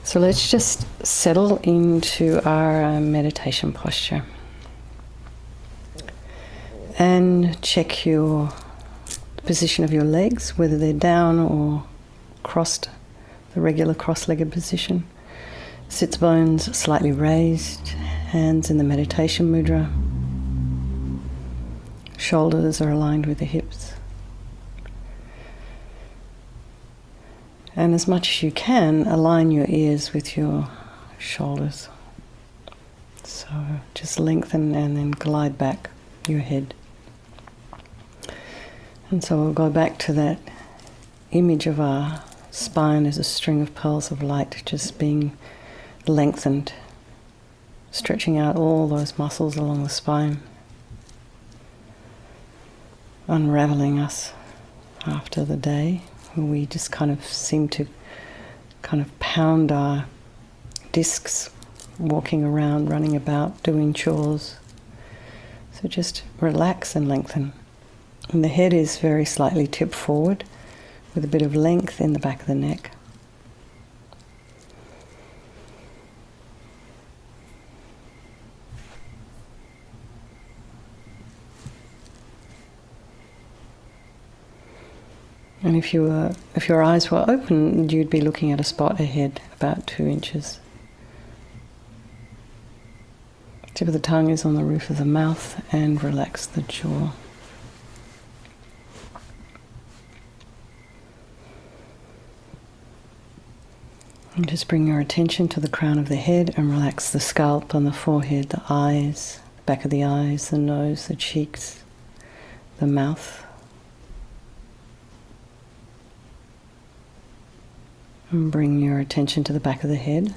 So let's just settle into our meditation posture and check the position of your legs, whether they're down or crossed, the regular cross-legged position. Sits bones slightly raised, hands in the meditation mudra. Shoulders are aligned with the hips. And as much as you can, align your ears with your shoulders. So just lengthen and then glide back your head. And so we'll go back to that image of our spine as a string of pearls of light, just being lengthened, stretching out all those muscles along the spine, unraveling us after the day. We just kind of seem to kind of pound our discs, walking around, running about, doing chores. So just relax and lengthen. And the head is very slightly tipped forward with a bit of length in the back of the neck. And if your eyes were open, you'd be looking at a spot ahead, about 2 inches. Tip of the tongue is on the roof of the mouth, and relax the jaw. And just bring your attention to the crown of the head and relax the scalp and the forehead, the eyes, the back of the eyes, the nose, the cheeks, the mouth. And bring your attention to the back of the head.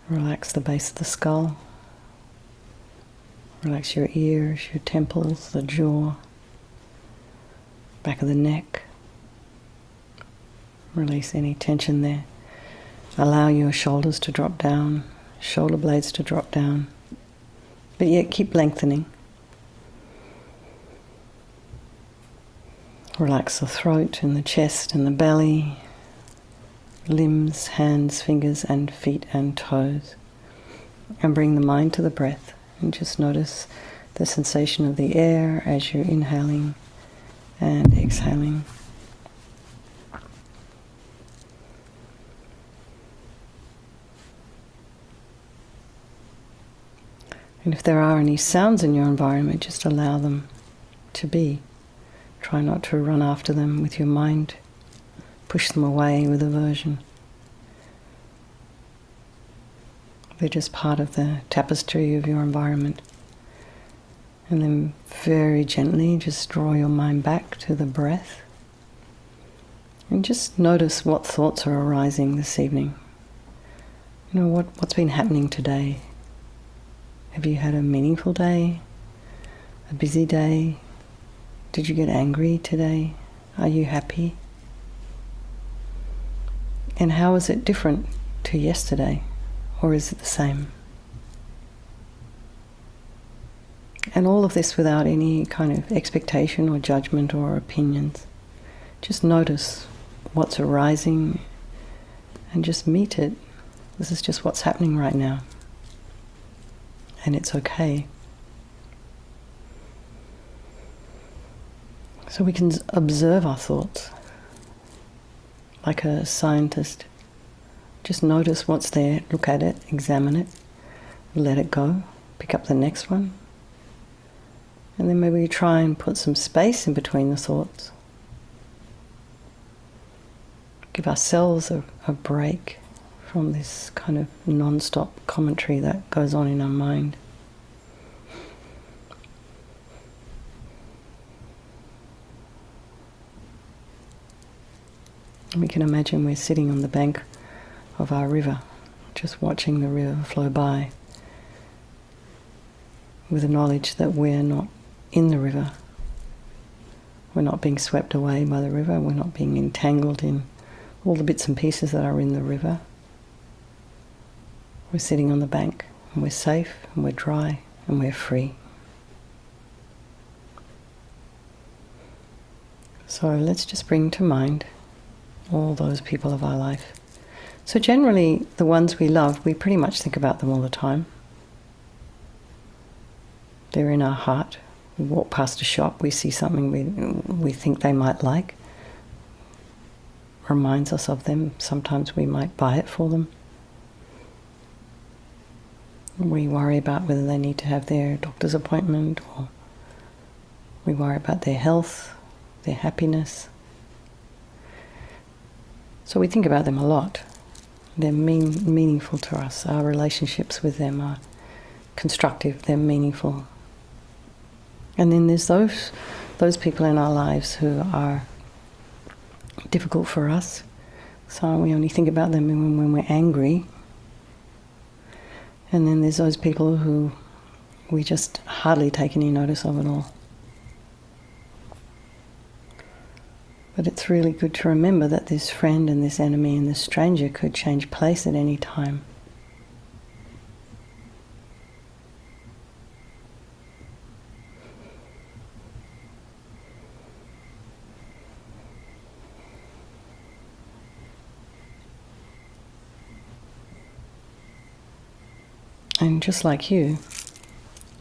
Relax the base of the skull. Relax your ears, your temples, the jaw, back of the neck. Release any tension there. Allow your shoulders to drop down, shoulder blades to drop down, but yet keep lengthening. Relax the throat and the chest and the belly, limbs, hands, fingers and feet and toes. And bring the mind to the breath and just notice the sensation of the air as you're inhaling and exhaling. And if there are any sounds in your environment, just allow them to be. Try not to run after them with your mind. Push them away with aversion. They're just part of the tapestry of your environment. And then very gently just draw your mind back to the breath. And just notice what thoughts are arising this evening. You know, what's been happening today? Have you had a meaningful day? A busy day? Did you get angry today? Are you happy? And how is it different to yesterday? Or is it the same? And all of this without any kind of expectation or judgment or opinions. Just notice what's arising and just meet it. This is just what's happening right now. And it's okay. So we can observe our thoughts like a scientist. Just notice what's there, look at it, examine it, let it go, pick up the next one. And then maybe try and put some space in between the thoughts. Give ourselves a break from this kind of non-stop commentary that goes on in our mind. We can imagine we're sitting on the bank of our river, just watching the river flow by, with the knowledge that we're not in the river. We're not being swept away by the river, we're not being entangled in all the bits and pieces that are in the river. We're sitting on the bank, and we're safe, and we're dry, and we're free. So let's just bring to mind all those people of our life So generally, the ones we love, we pretty much think about them all the time. They're in our heart. We walk past a shop, we see something we think they might like. Reminds us of them. Sometimes we might buy it for them. We worry about whether they need to have their doctor's appointment, or we worry about their health, their happiness. So we think about them a lot. They're meaningful to us. Our relationships with them are constructive, they're meaningful. And then there's those people in our lives who are difficult for us. So we only think about them when we're angry. And then there's those people who we just hardly take any notice of at all. But it's really good to remember that this friend and this enemy and this stranger could change place at any time. And just like you,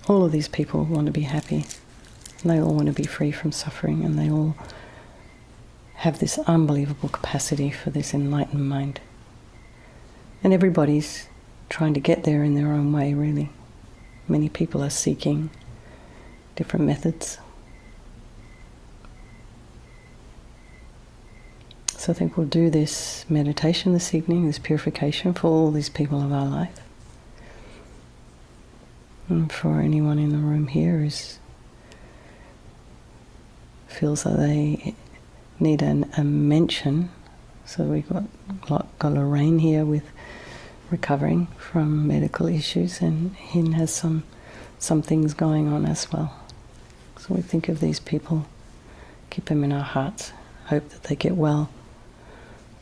all of these people want to be happy. And they all want to be free from suffering, and they all have this unbelievable capacity for this enlightened mind. And everybody's trying to get there in their own way, really. Many people are seeking different methods. So I think we'll do this meditation this evening, this purification for all these people of our life. And for anyone in the room here who feels that they need a mention. So we've got Lorraine here with recovering from medical issues, and Hin has some things going on as well. So we think of these people, keep them in our hearts, hope that they get well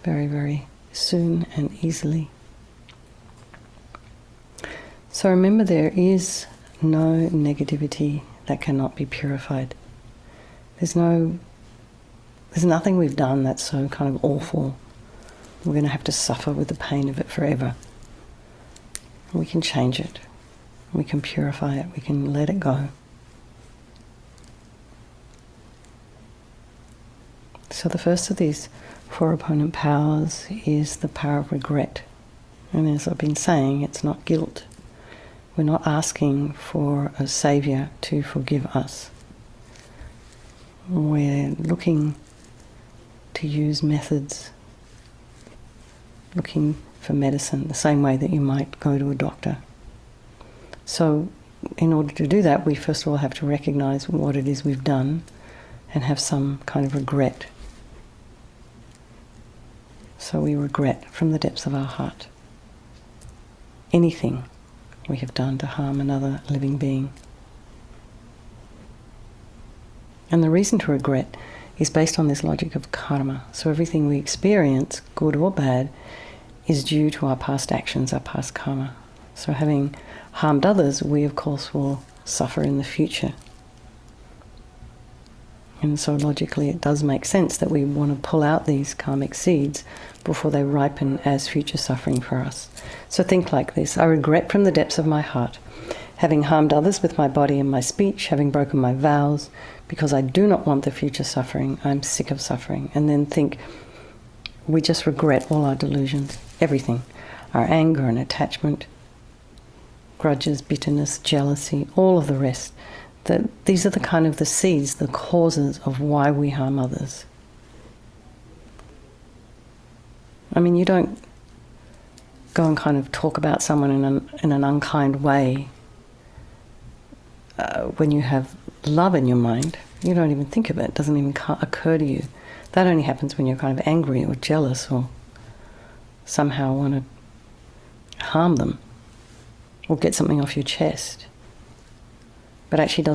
very, very soon and easily. So remember, there is no negativity that cannot be purified. There's nothing we've done that's so kind of awful. We're going to have to suffer with the pain of it forever. We can change it. We can purify it. We can let it go. So the first of these 4 opponent powers is the power of regret. And as I've been saying, it's not guilt. We're not asking for a savior to forgive us. We're looking to use methods, looking for medicine, the same way that you might go to a doctor. So in order to do that, we first of all have to recognize what it is we've done and have some kind of regret. So we regret from the depths of our heart anything we have done to harm another living being. And the reason to regret is based on this logic of karma. So everything we experience, good or bad, is due to our past actions, our past karma. So having harmed others, we of course will suffer in the future. And so logically it does make sense that we want to pull out these karmic seeds before they ripen as future suffering for us. So think like this: I regret from the depths of my heart having harmed others with my body and my speech, having broken my vows, because I do not want the future suffering. I'm sick of suffering. And then think, we just regret all our delusions, everything. Our anger and attachment, grudges, bitterness, jealousy, all of the rest. That these are the kind of the seeds, the causes of why we harm others. I mean, you don't go and kind of talk about someone in an unkind way when you have love in your mind. You don't even think of it. It doesn't even occur to you. That only happens when you're kind of angry or jealous or somehow want to harm them or get something off your chest. But actually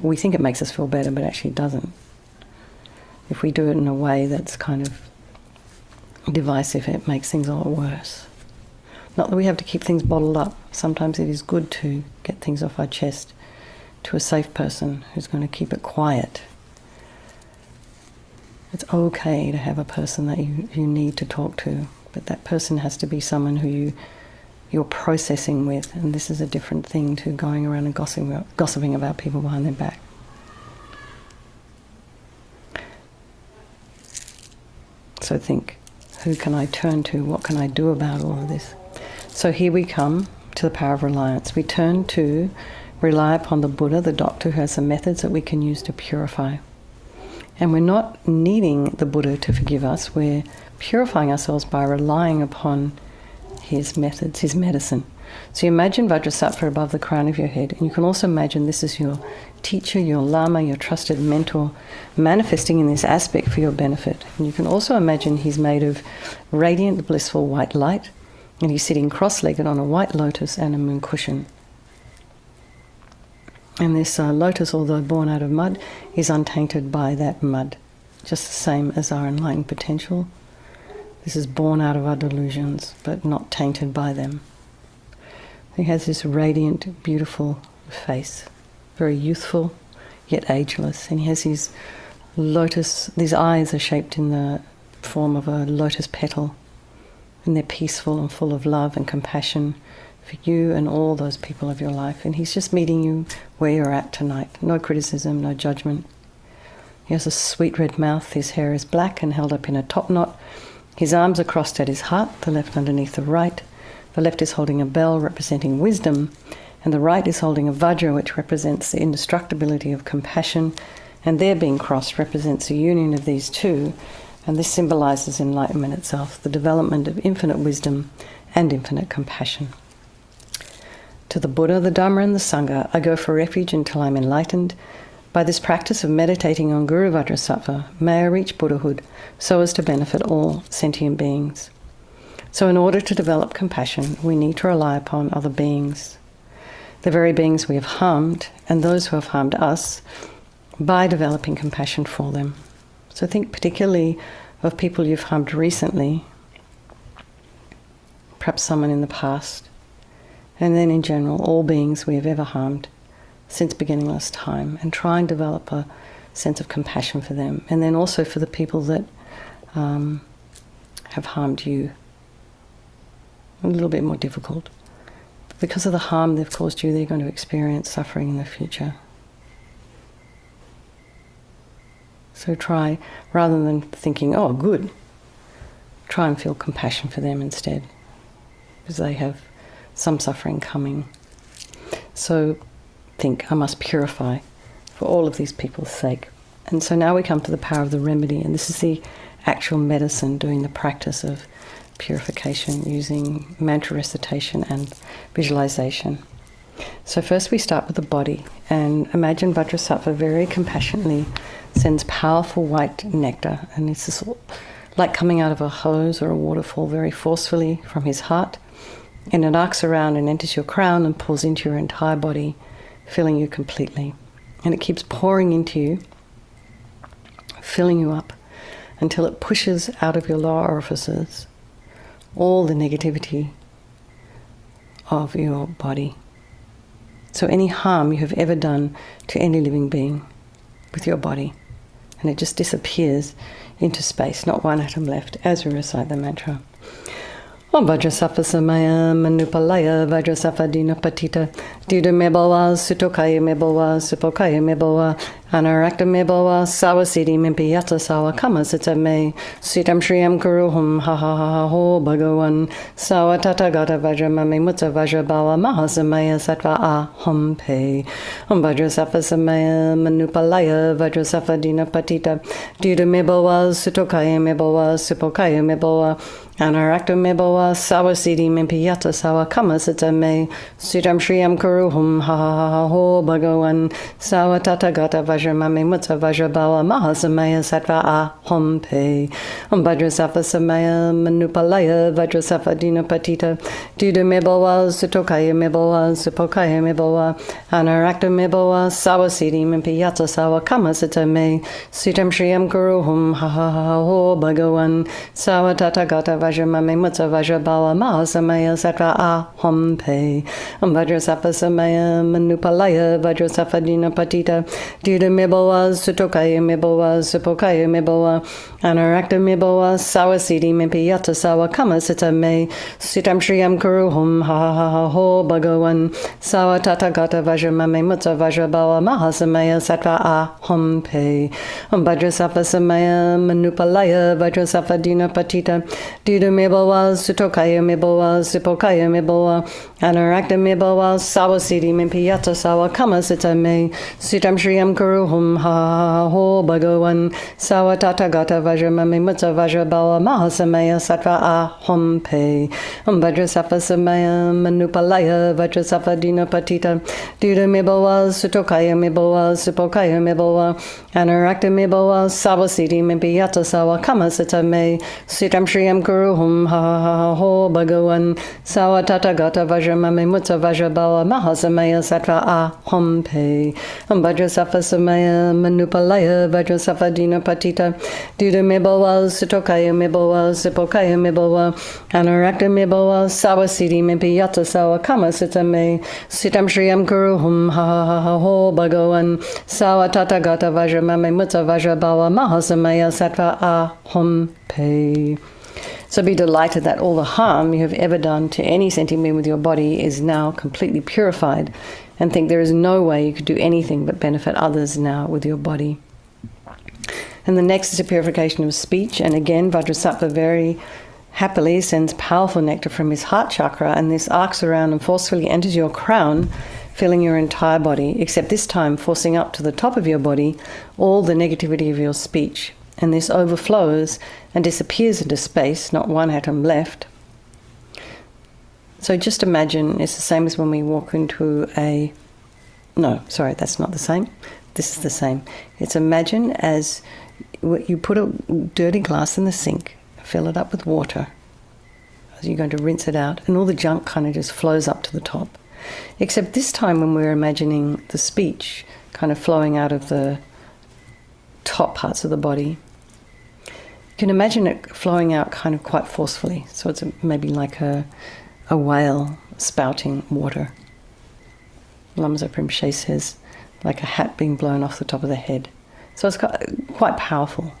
we think it makes us feel better, but actually it doesn't. If we do it in a way that's kind of divisive, it makes things a lot worse. Not that we have to keep things bottled up. Sometimes it is good to get things off our chest to a safe person who's going to keep it quiet. It's okay to have a person that you need to talk to but that person has to be someone who you're processing with, and this is a different thing to going around and gossiping about people behind their back. So think, who can I turn to? What can I do about all of this? So here we come to the power of reliance. We turn to rely upon the Buddha, the doctor, who has some methods that we can use to purify. And we're not needing the Buddha to forgive us. We're purifying ourselves by relying upon his methods, his medicine. So you imagine Vajrasattva above the crown of your head, and you can also imagine this is your teacher, your Lama, your trusted mentor, manifesting in this aspect for your benefit. And you can also imagine he's made of radiant, blissful white light, and he's sitting cross-legged on a white lotus and a moon cushion. And this lotus, although born out of mud, is untainted by that mud, just the same as our enlightened potential. This is born out of our delusions, but not tainted by them. He has this radiant, beautiful face, very youthful, yet ageless. And he has his lotus, these eyes are shaped in the form of a lotus petal. And they're peaceful and full of love and compassion for you and all those people of your life. And he's just meeting you where you're at tonight. No criticism, no judgment. He has a sweet red mouth. His hair is black and held up in a top knot. His arms are crossed at his heart, the left underneath the right. The left is holding a bell representing wisdom, and the right is holding a vajra, which represents the indestructibility of compassion, and their being crossed represents the union of these two, and this symbolizes enlightenment itself, the development of infinite wisdom and infinite compassion. To the Buddha, the Dhamma, and the Sangha, I go for refuge until I'm enlightened. By this practice of meditating on Guru Vajrasattva, may I reach Buddhahood so as to benefit all sentient beings. So in order to develop compassion, we need to rely upon other beings, the very beings we have harmed and those who have harmed us, by developing compassion for them. So think particularly of people you've harmed recently, perhaps someone in the past, and then in general, all beings we have ever harmed since beginningless time, and try and develop a sense of compassion for them. And then also for the people that have harmed you. A little bit more difficult. Because of the harm they've caused you, they're going to experience suffering in the future. So try, rather than thinking, oh, good, try and feel compassion for them instead, because they have some suffering coming. So think, I must purify for all of these people's sake. And so now we come to the power of the remedy, and this is the actual medicine, doing the practice of purification using mantra recitation and visualization. So first we start with the body, and imagine Vajrasattva very compassionately sends powerful white nectar, and it's this, like coming out of a hose or a waterfall, very forcefully from his heart, and it arcs around and enters your crown and pulls into your entire body, filling you completely. And it keeps pouring into you, filling you up, until it pushes out of your lower orifices all the negativity of your body. So any harm you have ever done to any living being with your body, and it just disappears into space, not one atom left, as we recite the mantra. Om Vajrasattva Samaya Manupalaya Vajrasattva Dinapatita Duda Mebawa Sutokaya Mebawa Supokaya Mebawa Anarakta Mebawa Sawasiti Mimpiyata Sawa Kama Sita Me Sitam Shriyam Kuruhum Ha Ha Ha Ho Bhagawan Sawa Tathagata Vajramami Mutta Vajrabawa Mahasamaya Sattva Aham Pe Om Vajrasattva Samaya Manupalaya Vajrasattva Dinapatita Duda Mebawa Sutokaya Mebawa Supokaya Mebawa Anarakta Mebawa Sawasiti Mimpiyata Sawa Kama Sita Me Sitam Shriyam Kuruhum Ha Ha Ha Ho Bhagawan Sawa Tathagata Vajramami Mutta Vajrabawa Mahasamaya Sattva Aham Pe Om Vajrasattva Samaya Manupalaya Vajrasattva Dinapatita Duda Mebawa Sutokaya Mebawa Supokaya Mebawa Anarakta Mebawa Sawasiti Mimpiyata Sawa Kama Sita Me Sitam Shriyam Kuruhum Ha Ha Ha Ho Bhagawan Sawa Tathagata Vajramami Mutta Vajrabawa Mahasamaya Sattva Aham Pe Om Vajrasattva Samaya Manupalaya Vajrasattva Dinapatita Duda Duda Mibowa, Sutokaya Mibowa, Supokaya Mibowa, Anarakta Mibowa, Sawasidi Mimpiyata Sawa Kama Sita Me, Sitam Shriyam Kuruhum, Ha Ha Ha Ha Ho Bhagawan, Sawa Tata Gata Vajramame Mutta Vajrabawa Mahasamaya Sattva Aham Pe, Vajrasattva Samaya Manupalaya, Vajrasattva Dina Patita, Duda Mibowa, Sutokaya Mibowa, Supokaya Mibowa, Anarakta Mibowa, Sawasidi Mimpiyata Sawa Kama Sita Me, Sitam Shriyam Kuruhum, Ha Ha Ha Ho Bhagawan, Sawa Tata Gata Vajramame Mutta Vajrabawa Mahasamaya Sattva Aham Pe, Vajrasattva Samaya Manupalaya, Vajrasattva Dina Patita, Duda Mibowa, Sutokaya Mibowa, Supokaya Mibowa, Anarakta Mibowa, Sawasidi Mimpiyata Sawa Kama Sita Me, Sitam Shriyam Kuruhum, Ha Ha Ha Ho Bhagawan, Sawa Tata Gata Vajramame Mutta Vajrabawa Mahasamaya Sattva Aham Pe, Vajrasattva Samaya Manupalaya, Vajrasattva Dina Patita, Duda Mibowa, Sutokaya Mibowa, Supokaya Mibowa, Anarakta Mibowa, Sawasidi Mimpiyata Sawa Kama Sita Me, Sitam Shriyam Kuruhum, Ha Ha Ha Ha Ho Bhagawan, Sawa Tata Gata Vajramame Mutta Vajrabawa Mahasamaya Sattva Aham Pe. So be delighted that all the harm you have ever done to any sentient being with your body is now completely purified, and think there is no way you could do anything but benefit others now with your body. And the next is a purification of speech, and again Vajrasattva very happily sends powerful nectar from his heart chakra, and this arcs around and forcefully enters your crown, filling your entire body, except this time forcing up to the top of your body all the negativity of your speech. And this overflows and disappears into space, not one atom left. So just imagine it's the same as when we walk into a... No, sorry, that's not the same. This is the same. It's imagine as you put a dirty glass in the sink, fill it up with water, as you're going to rinse it out, and all the junk kind of just flows up to the top. Except this time when we're imagining the speech kind of flowing out of the top parts of the body, you can imagine it flowing out kind of quite forcefully. So it's maybe like a whale spouting water. Lama Rinpoche says, like a hat being blown off the top of the head. So it's quite powerful.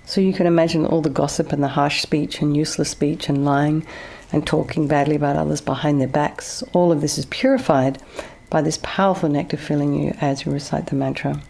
So you can imagine all the gossip and the harsh speech and useless speech and lying and talking badly about others behind their backs. All of this is purified by this powerful nectar filling you as you recite the mantra.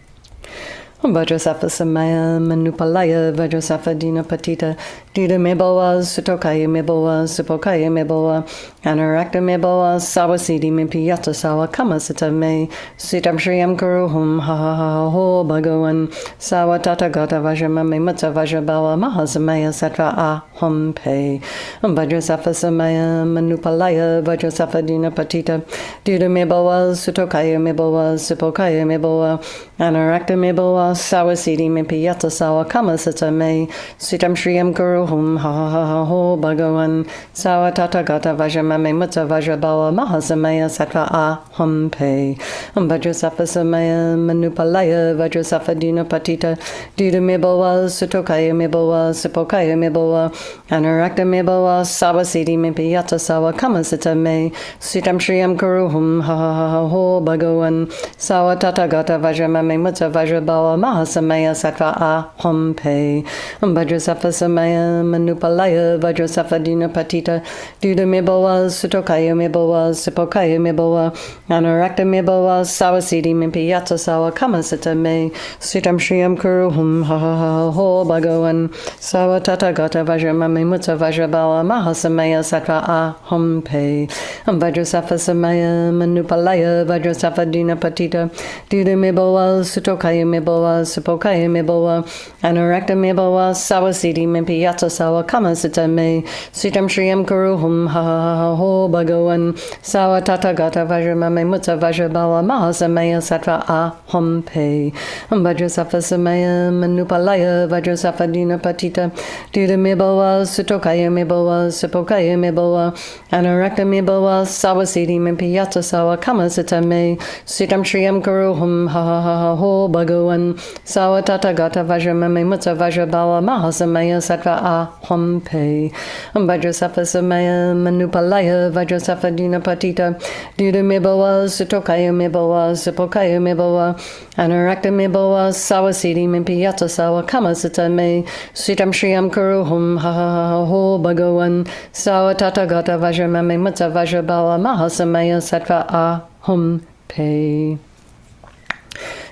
Vajrasattva Samaya Manupalaya, Vajrasattva Dina Patita, Duda Mibowa, Sutokaya Mibowa, Supokaya Mibowa, Anarakta Mibowa, Sawasidi Mimpiyata Sawa Kama Sita Me, Sitam Shriyam Kuruhum, Ha Ha Ha Ho Bhagawan, Sawa Tata Gata Vajramame Mutta Vajrabawa Mahasamaya Sattva Aham Pe, Vajrasattva Samaya Manupalaya, Vajrasattva Dina Patita, Duda Mibowa, Sutokaya Mibowa, Supokaya Mibowa, Anarakta Mibowa, Sawasidi Mimpiyata Sawa Kama Sita Me, Sitam Shriyam Kuruhum, Ha Ha Ha Ho Bhagawan, Sawa Tata Gata Vajramame Mutta Vajrabawa Mahasamaya Sattva Aham Pe, Vajrasattva Samaya Manupalaya, Vajrasattva Dina Patita, Duda Mibowa, Sutokaya Mibowa, Supokaya Mibowa, Anarakta Mibowa, Sawasidi Mimpiyata Sawa Kama Sita Me, Sitam Shriyam Kuruhum, Ha Ha Ha Ho Bhagawan, Sawa Tata Gata Vajramame Mutta Vajrabawa Mahasamaya Sattva Aham Pe, Vajrasattva Samaya Manupalaya, Vajrasattva Dina Patita, Duda Mibowa, Sutokaya Mibowa, Supokaya Mibowa, Anarakta Mibowa, Sawasidi Mimpiyata Sawa Kama Sita Me, Sitam Shriyam Kuruhum, Ha Ha Ha Ho Bhagawan, Sawa Tata Gata Vajramame Mutta Vajrabawa Mahasamaya Sattva Aham Pe, Vajrasattva Samaya Manupalaya, Vajrasattva Dina Patita, Duda Mibowa, Sutokaya Mibowa, Supokaya Mibowa, Anarakta Mibowa, Sawasidi Mimpiyata Sawa Kama Sita Me, Sitam Shriyam Kuruhum, Ha Ha Ha Ho Bhagawan, Sawa Tata Gata Vajramame Mutta Vajrabawa Mahasamaya Sattva Aham Pe, Vajrasattva Samaya Manupalaya, Vajrasattva Dina Patita, Duda Mibowa, Sutokaya Mibowa, Supokaya Mibowa, Anarakta Mibowa, Sawasidi Mimpiyata Sawa Kama Sita Me, Sitam Shriyam Kuruhum, Ha Ha Ha Ho Bhagawan, Sawa Tathagata Vajramame Mutsa Vajrabala Mahasamaya Sattva Aham Pe. Vajrasattva Samaya Manupalaya Vajrasattva Dina Patita Duda Mibawa Sutokaya Mibawa Sipokaya Mibawa Anarakta Mibawa Sawasidi Mimpiyata Sawa Kamasita Me Sitam Shriyam Kuruhum Ha Ha Ho Bhagawan Sawa Tathagata Vajramame Mutsa Vajrabala Mahasamaya Sattva Aham Pe.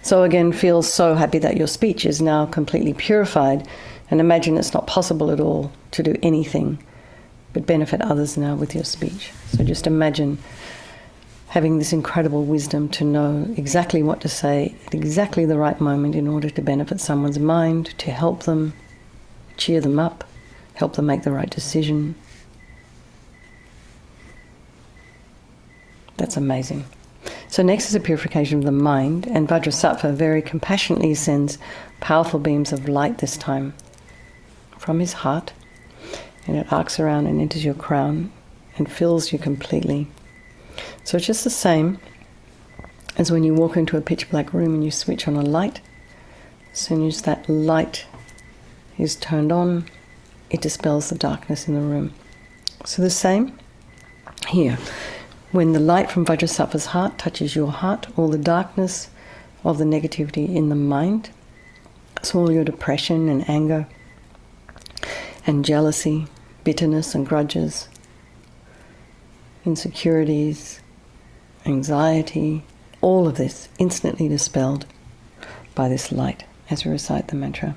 So again, feel so happy that your speech is now completely purified, and imagine it's not possible at all to do anything but benefit others now with your speech. So just imagine having this incredible wisdom to know exactly what to say at exactly the right moment in order to benefit someone's mind, to help them, cheer them up, help them make the right decision. That's amazing. So next is a purification of the mind, and Vajrasattva very compassionately sends powerful beams of light this time from his heart, and it arcs around and enters your crown and fills you completely. So it's just the same as when you walk into a pitch black room and you switch on a light. As soon as that light is turned on, it dispels the darkness in the room. So the same here. When the light from Vajrasattva's heart touches your heart, all the darkness of the negativity in the mind, so all your depression and anger and jealousy, bitterness and grudges, insecurities, anxiety, all of this instantly dispelled by this light as we recite the mantra.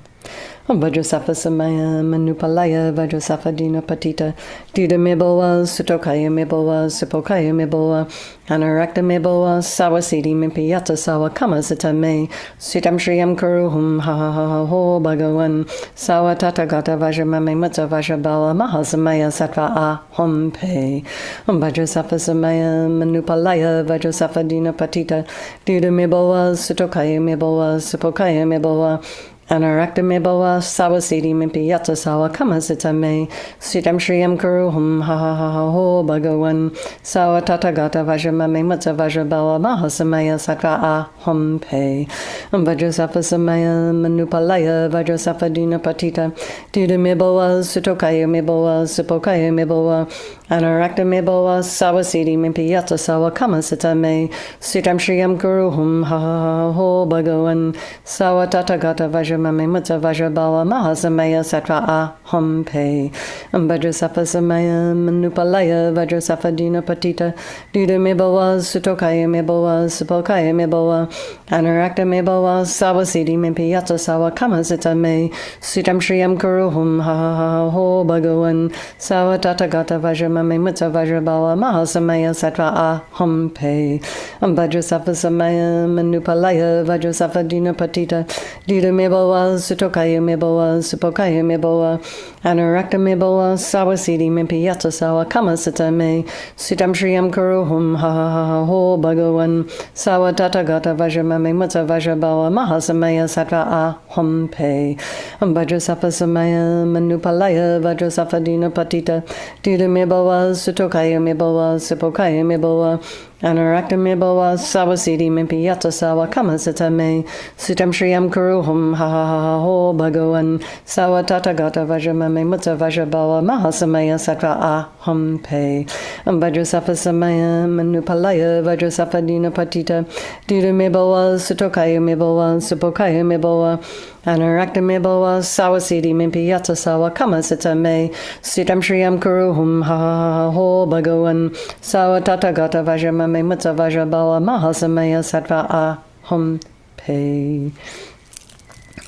Vajrasattva Samaya Manupalaya Vajrasattva Dina Patita Dida Mibawa Sutokaya Mibawa Sipokaya Mibawa Anarakta Mibawa Sawasidi Mimpiyata Sawa Kamasita Me Sitam Shriyam Kuruhum Ha Ha Ha Ho Bhagawan Sawa Tathagata Vajramame Mutsa Vajrabala Mahasamaya Sattva Aham Pe. Vajrasattva Samaya Manupalaya Vajrasattva Dina Patita Dida Mibawa Sutokaya Mibawa Sipokaya Mibawa Anarakta Mibawa Sawasidi Mimpiyata Sawa Kamasita Me Sitam Shriyam Kuruhum Ha Ha Ha Ho Bhagawan Sawa Tathagata Vajramame Mutsa Vajrabala Mahasamaya Sattva Aham Pe. Vajrasattva Samaya Manupalaya Vajrasattva Dina Patita Dida Mibawa Sutokaya Mibawa Sipokaya Mibawa Anarakta Mibawa Sawasidi Mimpiyata Sawa Kamasita Me Sitam Shriyam Kuruhum Ha Ha Ho Bhagawan Sawa Tathagata Vajramame Mutsa Vajrabala Mahasamaya Sattva Aham Pe. Vajrasattva Samaya Manupalaya Vajrasattva Dina Patita Dida Mibawa Sutokaya Mibawa Sipokaya Mibawa Anarakta Mibawa Sawasidi Mimpiyata Sawa Kamasita Me Sitam Shriyam Kuruhum Ha Ha Ho Bhagawan Sawa Tathagata Vajramame Mutsa Vajrabala Mahasamaya Sattva Aham Pe. Vajrasattva Samaya Manupalaya Vajrasattva Dina Patita Dida Mibawa Sutokaya Mibawa Sipokaya Mibawa Anarakta Mibawa Sawasidi Mimpiyata Sawa Kamasita Me Sitam Shriyam Kuruhum Ha Ha Ho Bhagawan Sawa Tathagata Vajramame Mutsa Vajrabala Mahasamaya Sattva Aham Pe. Vajrasattva Samaya Manupalaya Vajrasattva Dina Patita Dida Mibawa Sutokaya Mibawa Sipokaya Mibawa Anarakta Mibawa Sawasidi Mimpiyata Sawa Kamasita Me Sitam Shriyam Kuruhum Ha Ha Ho Bhagawan Sawa Tathagata Vajramame Mutsa Vajrabala Mahasamaya Sattva Aham Pe. Vajrasattva Samaya Manupalaya Vajrasattva Dina Patita Dida Mibawa Sutokaya Mibawa Sipokaya Mibawa Anarakta Mibawa Sawasidi Mimpiyata Sawa Kamasita Me Sitam Shriyam Kuruhum Ha Ha Ho Bhagawan Sawa Tathagata Vajramame Mutsa Vajrabala Mahasamaya Sattva Aham Pe.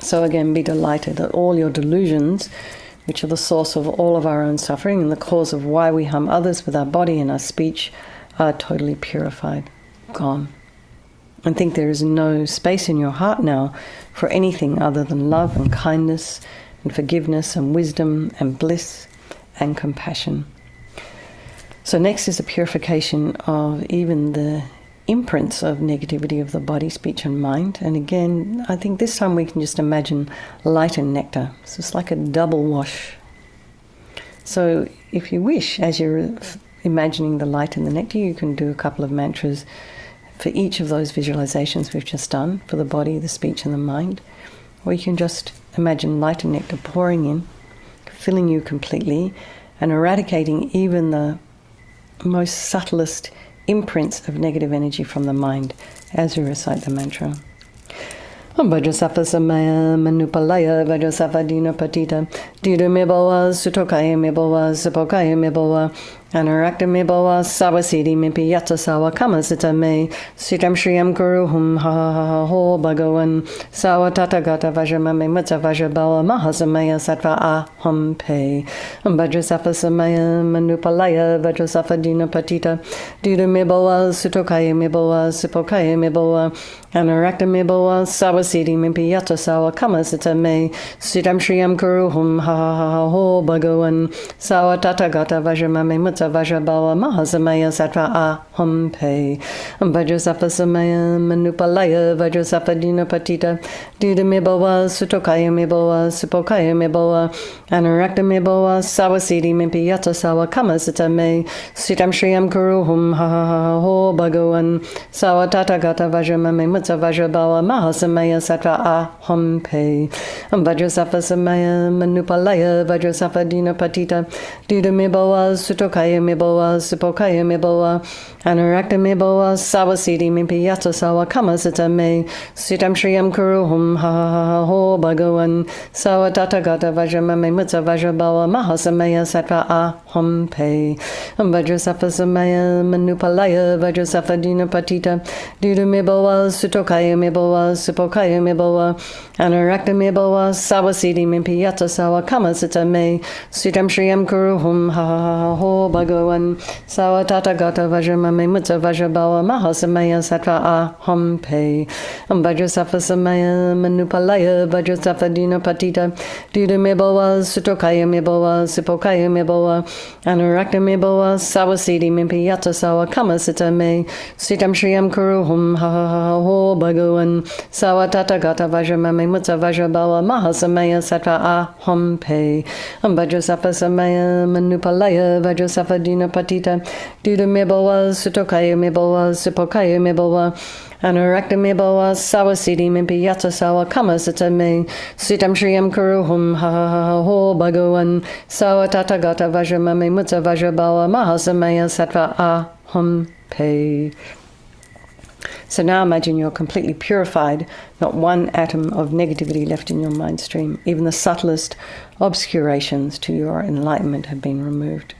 So again, be delighted that all your delusions, which are the source of all of our own suffering and the cause of why we harm others with our body and our speech, are totally purified, gone. And think there is no space in your heart now for anything other than love and kindness and forgiveness and wisdom and bliss and compassion. So next is the purification of even the imprints of negativity of the body, speech and mind. And again, I think this time we can just imagine light and nectar. So it's like a double wash. So if you wish, as you're imagining the light and the nectar, you can do a couple of mantras for each of those visualizations we've just done, for the body, the speech, and the mind. Or you can just imagine light and nectar pouring in, filling you completely, and eradicating even the most subtlest imprints of negative energy from the mind as you recite the mantra. Vajrasattva samaya manupalaya Vajrasattva dina patita Dida mibawa sutokaya mibawa Sapokaya mibawa Anarakta mibawa Sawasidi mimpi yata sawa Kamasita me Sitam shriyam kuruhum ha ha ha ha ho Bhagavan Sawa tatagata Vajramame Mutsa Vajrabawa Mahasamaya Sattva aham pe Vajrasattva samaya manupalaya Vajrasattva dina patita Dida mibawa sutokaya mibawa Sapokaya mibawa Anarakta mibawa Sawasidi mimpi yata sawa Kamasita me Sitam shriyam kuruhum ha ha ha ha ho Bhagavan Sawa tatagata Vajramame Mutsa Vajrabawa Mahasamaya Sattva aham pe Vajrasattva samaya manupalaya Vajrasattva dina patita Dida mibawa sutokaya mibawa Sapokaya mibawa Anarakta mibawa Sawasidi mimpi yata sawa Kamasita me Sitam shriyam kuruhum ha ha ha ha ho Bhagavan Sawa tatagata Vajramame Mutsa Vajrabawa Mahasamaya Sattva aham pe Vajrasattva samaya manupalaya Vajrasattva dina patita Dida mibawa sutokaya mibawa Sapokaya mibawa Anarakta mibawa Sawasidi mimpi yata sawa Kamasita me Sitam shriyam kuruhum ha ha ha ha ho Bhagavan Sawa tatagata Vajramame Mutsa Vajrabawa Mahasamaya Sattva aham pe Vajrasattva samaya manupalaya Vajrasattva dina patita Dida mibawa sutokaya mibawa Sapokaya mibawa Anarakta mibawa Sawasidi mimpi yata sawa Kamasita me Sitam shriyam kuruhum ha ha ha ha ho Bhagavan Sawa tatagata Vajramame Mutsa Vajrabawa Mahasamaya Sattva aham pe Vajrasattva samaya manupalaya Vajrasattva dina patita Dida mibawa sutokaya mibawa Sapokaya mibawa Anarakta mibawa Sawasidi mimpi yata sawa Kamasita me Sitam shriyam kuruhum ha ha ha ha ho Bhagavan Sawa tatagata Vajramame Mutsa Vajrabawa Mahasamaya Sattva aham pe Vajrasattva samaya manupalaya Vajrasattva dina patita Dida mibawa sutokaya mibawa Sapokaya mibawa Anarakta mibawa Sawasidi mimpi yata sawa Kamasita me Sitam shriyam kuruhum ha ha ha ha ho Bhagavan Sawa tatagata Vajramame Mutsa Vajrabawa Mahasamaya Sattva aham pe. So now imagine you're completely purified, not one atom of negativity left in your mind stream. Even the subtlest obscurations to your enlightenment have been removed.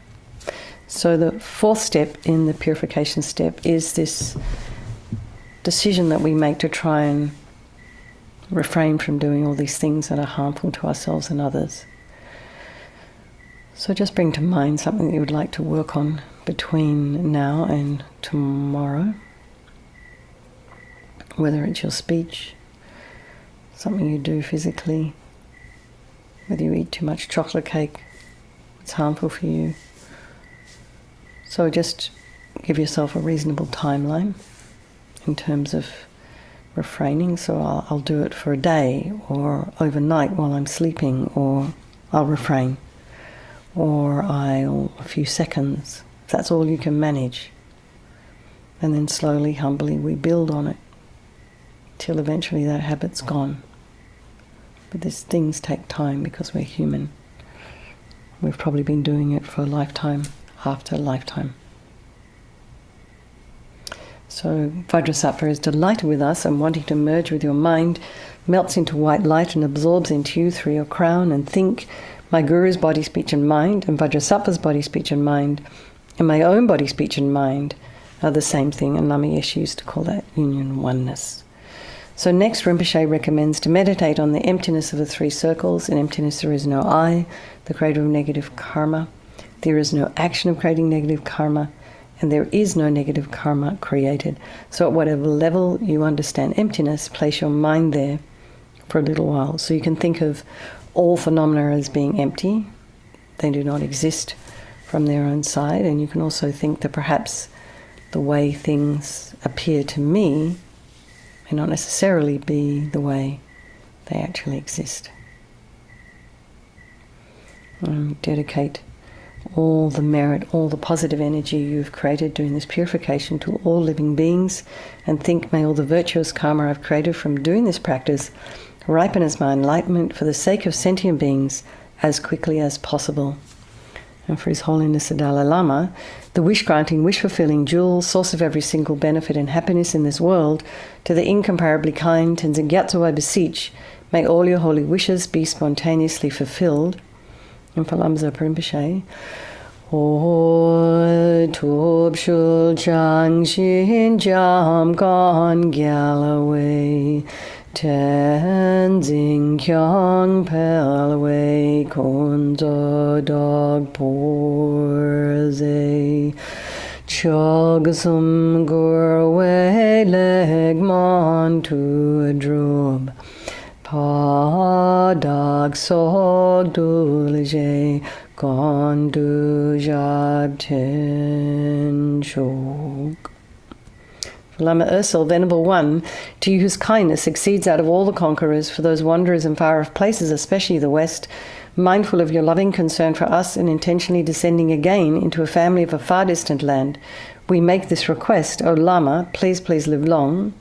So the fourth step in the purification step is this decision that we make to try and refrain from doing all these things that are harmful to ourselves and others. So just bring to mind something that you would like to work on between now and tomorrow. Whether it's your speech, something you do physically, whether you eat too much chocolate cake, it's harmful for you. So just give yourself a reasonable timeline in terms of refraining. So I'll do it for a day, or overnight while I'm sleeping, or I'll refrain, or a few seconds. If that's all you can manage. And then slowly, humbly, we build on it till eventually that habit's gone. But these things take time because we're human. We've probably been doing it for a lifetime after lifetime. So Vajrasattva is delighted with us and wanting to merge with your mind, melts into white light and absorbs into you through your crown, and think, my Guru's body, speech and mind, and Vajrasattva's body, speech and mind, and my own body, speech and mind are the same thing, and LAMA YESHE used to call that union oneness. So next, Rinpoche recommends to meditate on the emptiness of the three circles. In emptiness there is no I, the creator of negative karma. There is no action of creating negative karma, and there is no negative karma created. So at whatever level you understand emptiness, place your mind there for a little while. So you can think of all phenomena as being empty. They do not exist from their own side. And you can also think that perhaps the way things appear to me may not necessarily be the way they actually exist. Dedicate all the merit, all the positive energy you've created doing this purification to all living beings, and think, may all the virtuous karma I've created from doing this practice ripen as my enlightenment for the sake of sentient beings as quickly as possible. And for His Holiness the Dalai Lama, the wish-granting, wish-fulfilling jewel, source of every single benefit and happiness in this world, to the incomparably kind Tenzin Gyatso I beseech, may all your holy wishes be spontaneously fulfilled. And for Lama Zopa Rinpoche, O Tub Shul Chang Shin Jam Gon Galloway, Tenzin Kyong Pelway Konzo Dog Porze, Chogsum Gurway Legmon to a Drub, Padag Sog Dulje Gondu Jab Ten Shok. For Lama Ursul, Venerable One, to you whose kindness exceeds that of all the conquerors, for those wanderers in far-off places, especially the West, mindful of your loving concern for us and intentionally descending again into a family of a far distant land, we make this request, O Lama, please, please live long.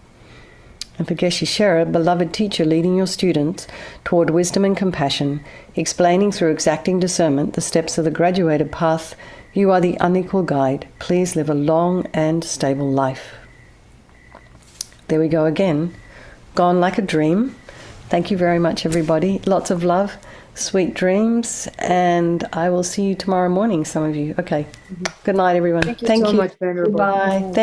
And for Geshe Shera, beloved teacher leading your students toward wisdom and compassion, explaining through exacting discernment the steps of the graduated path, you are the unequal guide. Please live a long and stable life. There we go again. Gone like a dream. Thank you very much, everybody. Lots of love, sweet dreams, and I will see you tomorrow morning, some of you. Okay. Good night, everyone. Thank you so much, Venerable. Bye. Thank